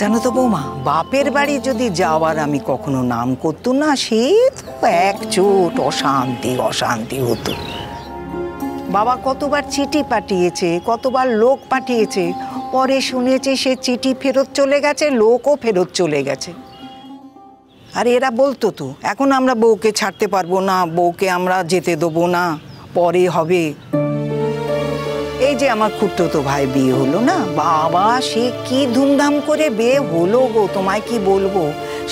জানো তো বৌমা, বাপের বাড়ি যদি যাওয়ার আমি কখনো নাম করতো না, সে তো একচোট অশান্তি অশান্তি হতো। বাবা কতবার চিঠি পাঠিয়েছে, কতবার লোক পাঠিয়েছে, পরে শুনেছি সে চিঠি ফেরত চলে গেছে, লোকও ফেরত চলে গেছে। আর এরা বলতো তো এখন আমরা বউকে ছাড়তে পারবো না, বউকে আমরা যেতে দেবো না, পরে হবে। এই যে আমার খুড়তো ভাই বিয়ে হলো না, বাবা সে কি ধুমধাম করে বিয়ে হলো গো, তোমায় কি বলবো।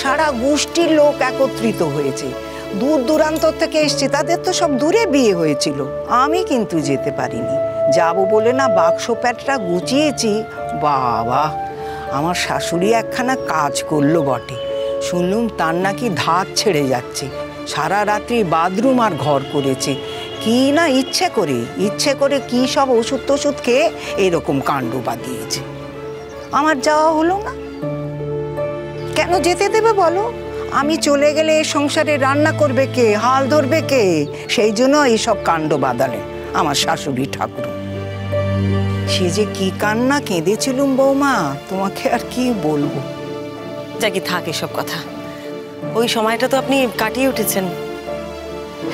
সারা গোষ্ঠীর লোক একত্রিত হয়েছে, দূর দূরান্ত থেকে এসছে, তাদের তো সব দূরে বিয়ে হয়েছিল। আমি কিন্তু যেতে পারিনি, যাবো বলে না বাক্স প্যাটটা গুছিয়েছি, বাবা আমার শাশুড়ি একখানা কাজ করলো বটে। শুনলুম তার নাকি ধাত ছেড়ে যাচ্ছে, সারা রাত্রি বাথরুম আর ঘর করেছে। কি না ইচ্ছে করে কি সব ওষুধ টষুধ খেয়ে এরকম কাণ্ড বাঁধিয়েছে। আমার যাওয়া হলো না, কেন যেতে দেবে বলো? আমি চলে গেলে এ সংসারে রান্না করবে কে, হাল ধরবে কে? সেই জন্য এইসব কাণ্ড বাঁধালেন আমার শাশুড়ি ঠাকুর। সে যে কি কান্না কেঁদেছিলুম বৌমা, তোমাকে আর কি বলবো। যাকি থাক এসব কথা, ওই সময়টা তো আপনি কাটিয়ে উঠেছেন।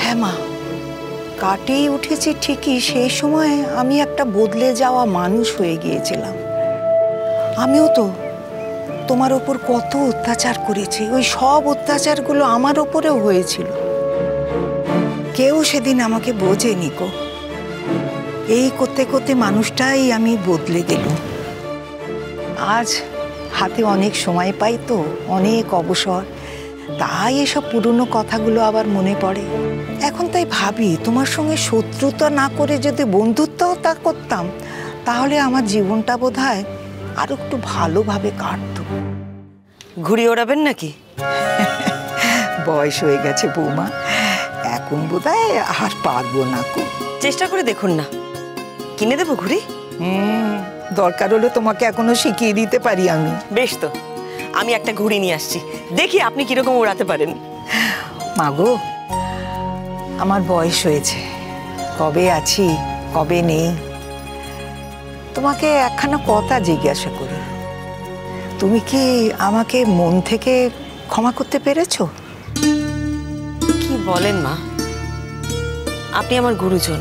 হ্যাঁ মা, কাটিয়ে উঠেছি ঠিকই, সেই সময় আমি একটা বদলে যাওয়া মানুষ হয়ে গিয়েছিলাম। আমিও তো তোমার ওপর কত অত্যাচার করেছি, ওই সব অত্যাচারগুলো আমার ওপরেও হয়েছিল। কেউ সেদিন আমাকে বোঝেনি গো। এই করতে করতে মানুষটাই আমি বদলে গেলুম। আজ হাতে অনেক সময় পাই তো, অনেক অবসর, তাই এসব পুরনো কথাগুলো আবার মনে পড়ে। এখন তাই ভাবি তোমার সঙ্গে শত্রুতা না করে যদি বন্ধুত্বটা করতাম, তাহলে আমার জীবনটা বোধহয় আরো একটু ভালোভাবে কাটতো। ঘুড়ি ওড়াবেন নাকি? বয়স হয়ে গেছে বৌমা, এখন বোধহয় আর পারবো না। চেষ্টা করে দেখুন না, কিনে দেবো ঘুড়ি। দরকার হলে তোমাকে এখনো শিখিয়ে দিতে পারি আমি। বেশ তো, আমি একটা ঘুড়ি নিয়ে আসছি, দেখি আপনি কিরকম ওড়াতে পারেন। মাগো, আমার বয়স হয়েছে, কবে আছি কবে নেই। তোমাকে একখানা কথা জিজ্ঞাসা করি, তুমি কি আমাকে মন থেকে ক্ষমা করতে পেরেছো? কি বলেন মা, আপনি আমার গুরুজন,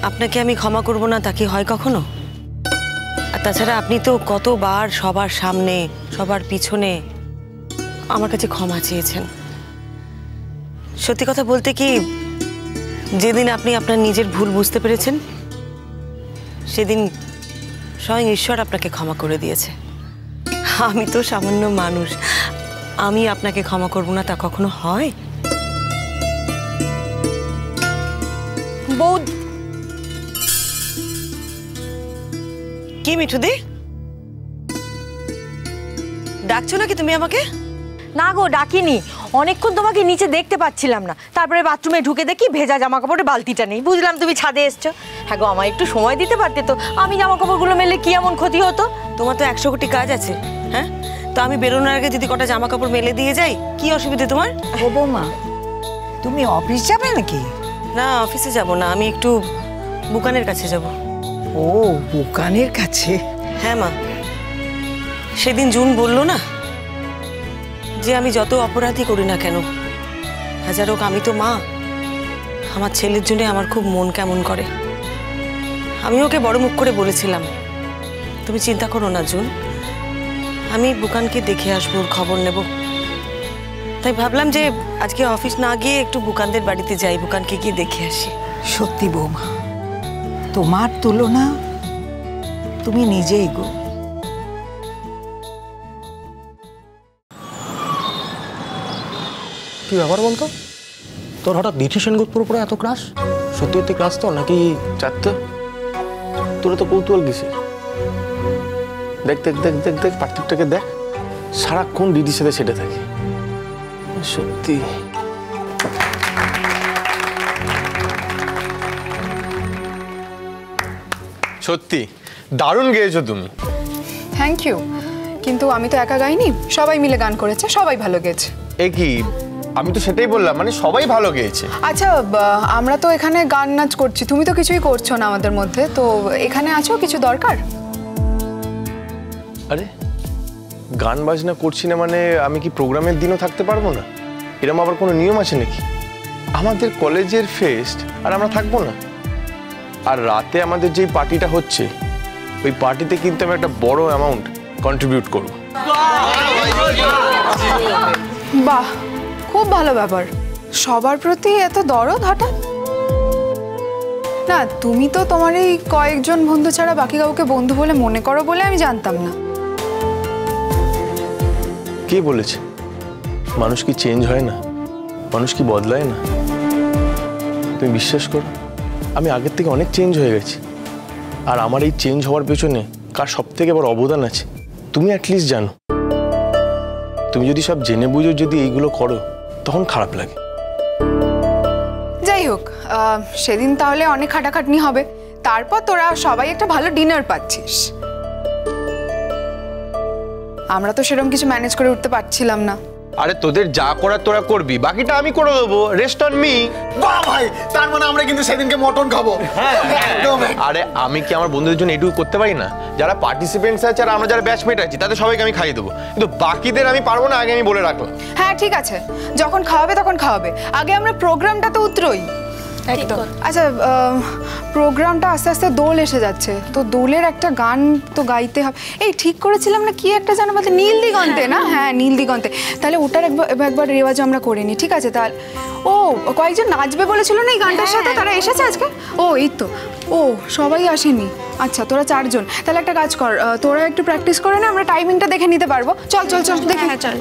আপনাকে আমি ক্ষমা করব না তা কি হয় কখনো? আর তাছাড়া আপনি তো কতবার সবার সামনে সবার পিছনে আমার কাছে ক্ষমা চেয়েছেন। সত্যি কথা বলতে কি, যেদিন আপনি আপনার নিজের ভুল বুঝতে পেরেছেন, সেদিন স্বয়ং ঈশ্বর আপনাকে ক্ষমা করে দিয়েছে। আমি তো সামান্য মানুষ, আমি আপনাকে ক্ষমা করব না তা কখনো হয়? বউ কি মিঠুদি, ডাকছো নাকি তুমি আমাকে? না গো, ডাকিনি। অনেকক্ষণ তোমাকে নিচে দেখতে পাচ্ছিলাম না, তারপরে বাথরুমে ঢুকে দেখি ভেজা জামা কাপড়ের বালতিটা নেই, বুঝলাম তুমি ছাদে এসছো। হ্যাঁ গো, আমায় একটু সময় দিতে পারতে তো, আমি জামা কাপড়গুলো মেলে কি এমন ক্ষতি হতো? তোমার তো 100 কোটি কাজ আছে, হ্যাঁ? তো আমি বেরোনোর আগে যদি কটা জামা কাপড় মেলে দিয়ে যাই, কি অসুবিধে তোমার? ও বৌমা, তুমি অফিস যাবে নাকি? না, অফিসে যাব না, আমি একটু বুকানের কাছে যাব। ও, বুকানের কাছে? হ্যাঁ মা, সেদিন জুন বললো না যে আমি যত অপরাধী করি না কেন, হাজার হোক আমি তো মা, আমার ছেলের জন্য আমার খুব মন কেমন করে। আমি ওকে বড় মুখ করে বলেছিলাম, তুমি চিন্তা করো না জুন, আমি বুকানকে দেখে আসবো, ওর খবর নেব। তাই ভাবলাম যে আজকে অফিস না গিয়ে একটু বুকানদের বাড়িতে যাই, বুকানকে গিয়ে দেখে আসি। সত্যি বৌমা, তোমার তুলনা তুমি নিজেই গো। কি ব্যাপার বলতো, তোর হঠাৎ বিথি সেনগুপ্তর উপরে এত ক্রাশ? সত্যি সত্যি ক্রাশ তো নাকি? চারতে তোরা তো কৌতূহল গেছে, দেখ দেখ দেখ দেখ দেখ পার্থিবটাকে দেখ, সারাক্ষণ দিদির সাথে সেটে থাকে। সত্যি সত্যি দারুণ গেয়েছো তুমি। থ্যাংক ইউ, কিন্তু আমি তো একা গাইনি, সবাই মিলে গান করেছে, সবাই ভালো গেয়েছে। এ কি, আমি তো সেটাই বললাম, মানে সবাই ভালো গেয়েছে। আচ্ছা, আমরা তো এখানে গান নাচ করছি, তুমি তো কিছুই করছো না আমাদের মধ্যে, তো এখানে আছো, কিছু দরকার? আরে গান বাজনা করছি না মানে আমি কি প্রোগ্রামের দিনও থাকতে পারবো না? এরকম আবার কোনো নিয়ম আছে নাকি? আমাদের কলেজের ফেস্ট আর আমরা থাকবো না? আর রাতে আমাদের যেই পার্টিটা হচ্ছে ওই পার্টিতে কিন্তু আমি একটা বড় অ্যামাউন্ট কন্ট্রিবিউট করবো। বাহ, খুব ভালো ব্যাপার। সবার প্রতি এত দরদ হঠাৎ? না, তুমি তো তোমার এই কয়েকজন বন্ধু ছাড়া বাকি কাউকে বন্ধু বলে মনে করো বলে আমি জানতাম না। কে বলেছে? মানুষ কি চেঞ্জ হয় না? মানুষ কি বদলায় না? তুমি বিশ্বাস করো, আমি আগের থেকে অনেক চেঞ্জ হয়ে গেছি। আর আমার এই চেঞ্জ হওয়ার পেছনে কার সব থেকে বড় অবদান আছে তুমি অ্যাটলিস্ট জানো। তুমি যদি সব জেনে বুঝো যদি এইগুলো করো তখন খারাপ লাগে। যাই হোক, সেদিন তাহলে অনেক খাটাখাটনি হবে, তারপর তোরা সবাই একটা ভালো ডিনার পাচ্ছিস। আমরা তো সেরকম কিছু ম্যানেজ করে উঠতে পারছিলাম না। আরে তোদের যা করার তোরা করবি, বাকিটা আমি করে দেবো। Rest on me. বাহ ভাই, তার মানে আমরা কিন্তু সেদিনকে মটন খাবো। আরে আমি কি আমার বন্ধুদের জন্য এটুকু করতে পারি না? যারা পার্টিসিপেন্টস আছে আর আমরা যারা ব্যাচমেট আছি তাদের সবাইকে আমি খাইয়ে দেবো, কিন্তু বাকিদের আমি পারবো না, আগে আমি বলে রাখলাম। হ্যাঁ ঠিক আছে, যখন খাওয়াবে তখন খাওয়াবে, আগে আমরা প্রোগ্রামটা তো উতরোই। একদম। আচ্ছা, প্রোগ্রামটা আস্তে আস্তে দোল এসে যাচ্ছে, তো দোলের একটা গান তো গাইতে হবে। এই ঠিক করেছিলাম না কি একটা জানো বলতে, নীল দিগন্তে না? হ্যাঁ নীল দিগন্তে। তাহলে ওটার একবার রেওয়াজ আমরা করে নিই, ঠিক আছে? তাহলে ও কয়েকজন নাচবে বলেছিল না এই গানটার সাথে, তারা এসেছে আজকে? ও এই তো, ও সবাই আসেনি। আচ্ছা তোরা 4 জন, তাহলে একটা কাজ কর, তোরা একটু প্র্যাকটিস করে না, আমরা টাইমিংটা দেখে নিতে পারবো। চল চল চল দেখে। হ্যাঁ চল।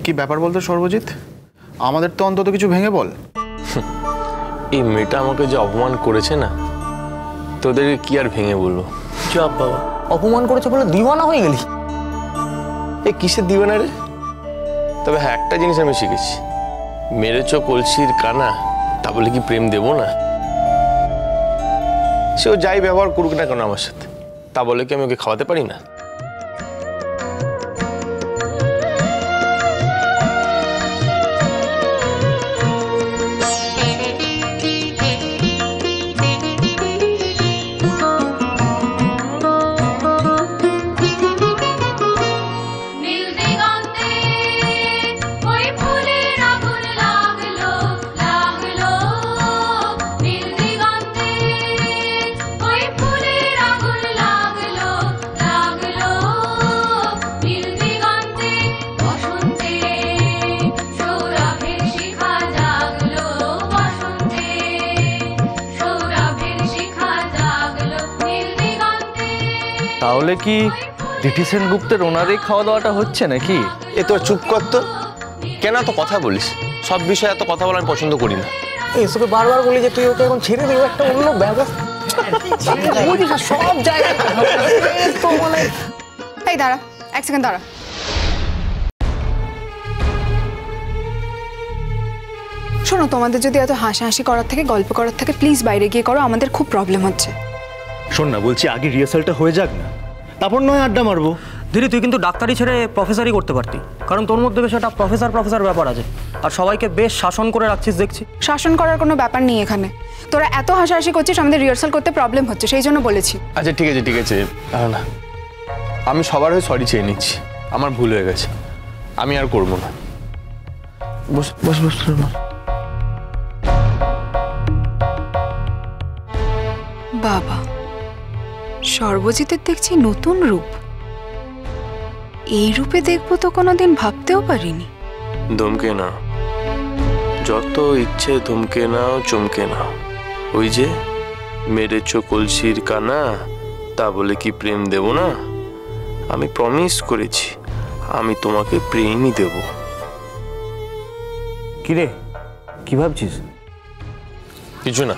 কি ব্যাপার বলতো সর্বজিৎ, আমাদের তো অন্তত কিছু ভেঙে বল। এই মেয়েটা আমাকে যে অপমান করেছে না, তোদেরকে কি আর ভেঙে বলবো? চাপ বাবা, অপমান করেছে বলে দিওয়ানা হয়ে গেলি? এ কিসের দিওয়ানা রে? তবে হ্যাঁ, একটা জিনিস আমি শিখেছি, মেরেছ কলসির কানা তা বলে কি প্রেম দেবো না? সেও যাই ব্যবহার করুক না কেন আমার সাথে, তা বলে কি আমি ওকে খাওয়াতে পারি না? তাহলে কি ডিটি সেনগুপ্তের ওনারই খাওয়া দাওয়াটা হচ্ছে নাকি? এ তোর চুপ কর তো, কেন এত কথা বলিস? সব বিষয়ে এত কথা বলা আমি পছন্দ করি না। এসবে বারবার বলি যে তুই ওকে এখন ছেড়ে দিবি, একটা অন্য ব্যবস্থা সব জায়গায় তো মানে। এই দাঁড়া, 1 সেকেন্ড দাঁড়া। শোনো, তোমাদের যদি এত হাসাহাসি করার থেকে গল্প করার থেকে প্লিজ বাইরে গিয়ে করো, আমাদের খুব প্রবলেম হচ্ছে। শোন না, বলছি আগে রিহার্সালটা হয়ে যাক না, তারপর নয় আড্ডা মারবো। দিদি তুই কিন্তু ডাক্তারি ছেড়ে প্রফেসরই করতে পারতি, কারণ তোর মধ্যে বেশ একটা প্রফেসর ব্যাপার আছে, আর সবাইকে বেশ শাসন করে রাখছিস দেখছি। শাসন করার কোনো ব্যাপার নেই এখানে, তোরা এত হাসাহাসি করছিস, আমাদের রিহার্সাল করতে প্রবলেম হচ্ছে, সেই জন্য বলেছি। আচ্ছা ঠিক আছে ঠিক আছে, না আমি সবার হয়ে সরি চেয়ে নিচ্ছি, আমার ভুল হয়ে গেছে, আমি আর করবো না। বস বস বস। বাবা, সর্বজিতের দেখছি নতুন রূপ, এই রূপে দেখবো তো কোনোদিন ভাবতেও পারিনি। ধমকে না, যত ইচ্ছে ধমকে নাও, চমকে নাও। ওই যে মেরেছ কলসির কানা তা বলে কি প্রেম দেব না? আমি প্রমিস করেছি আমি তোমাকে প্রেমই দেব। কিরে, কি ভাবছিস? কিছু না।